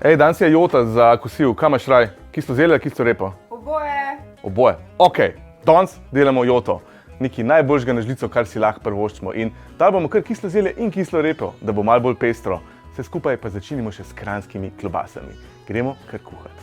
Ej, danes je jota za kosil, kam imaš raj? Kislo zelje ali kislo repo? Oboje. Oboje. Ok, danes delamo joto. Nekaj najboljšega na žlico, kar si lahko privoščimo. In dali bomo kar kislo zelje in kislo repo, da bo malo bolj pestro. Vse skupaj pa začinimo še s kranjskimi klobasami. Gremo kar kuhati.